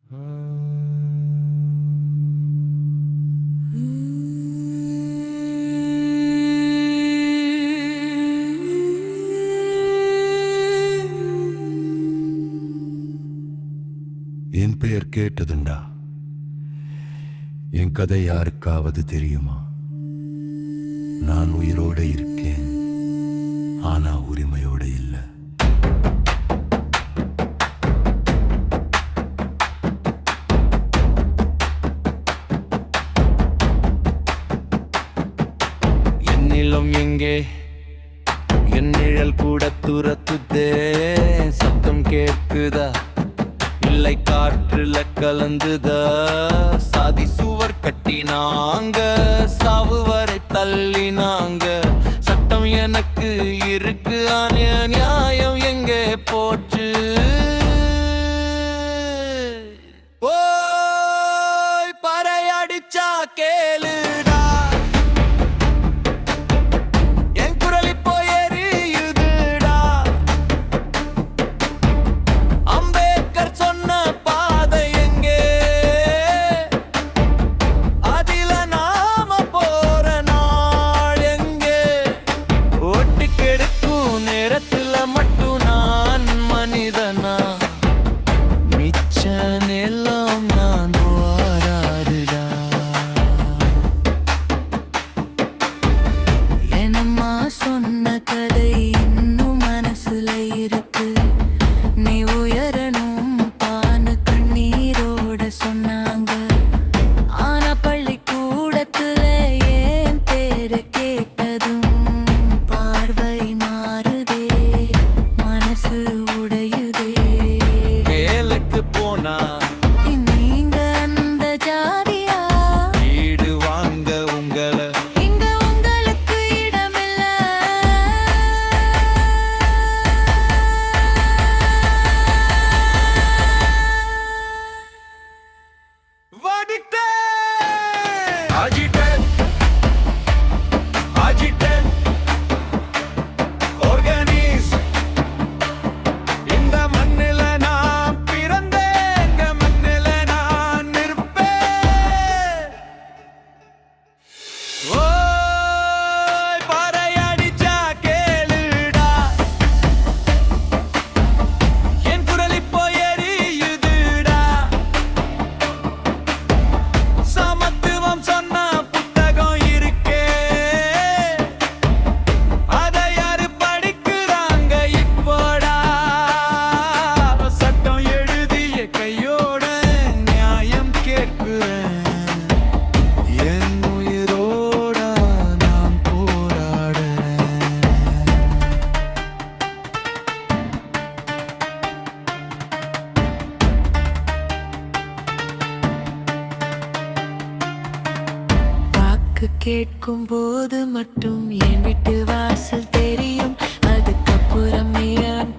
என் பெயர் கேட்டதுண்டா? என் கதை யாருக்காவது தெரியுமா? நான் உயிரோட இருக்கேன், ஆனா உரிமையோட இல்லை. என்னிலும் எங்கே என் நிழல் கூட துரத்துதே. சத்தம் கேட்குதா இல்லை காற்றுல கலந்துதா? சாதி சுவர் கட்டினாங்க, சாவு வரை தள்ளினாங்க. சட்டம் எனக்கு இருக்கு, நியாயம் எங்கே போச்சு? ஓய் பறையடிச்சா கேளுடா, என் குரல் இப்போ எரியுதுடா. அம்பேத்கர் சொன்ன பாதை எங்கே? அதில நாம போற நாள் எங்கே? ஓட்டு கெடுக்கும் நேரத்துல மட்டும் நான் மனிதனா? மிச்ச எல்லாம் நான் வாராடுடா. என்னம்மா சொன்ன கதை இன்னும் மனசுல இருக்கு. நீ உயரணும் பான கண்ணீரோட சொன்னாங்க. ஆனா பள்ளிக்கூடத்துல ஏன் பேரு கேட்டதும் பார்வை மாறுதே, மனசு உடையுதே. வேலைக்கு போனா நீங்க அந்த ஜாதியா? வீடு வாங்க உங்களை இங்க உங்களுக்கு இடமில்ல. Agitate, organize. இந்த மண்ணில நான் பிறந்தேன், இந்த மண்ணில நான் இருப்பேன். ஓய் பறையடிச்சா கேளுடா, என் குரல் இப்போ எரியுதுடா. சமத்துவம் சொன்ன புத்தகம் இருக்கே, அதை யாரு படிக்கிறாங்க இப்போடா? சட்டம் எழுதிய கையோட நியாயம் கேட்கிறேன். என் உயிரோட நான் போராடுறேன். வாக்கு கேட்கும் போது மட்டும் என் வீட்டு வாசல் தெரியும். அதுக்கப்புறம் நான்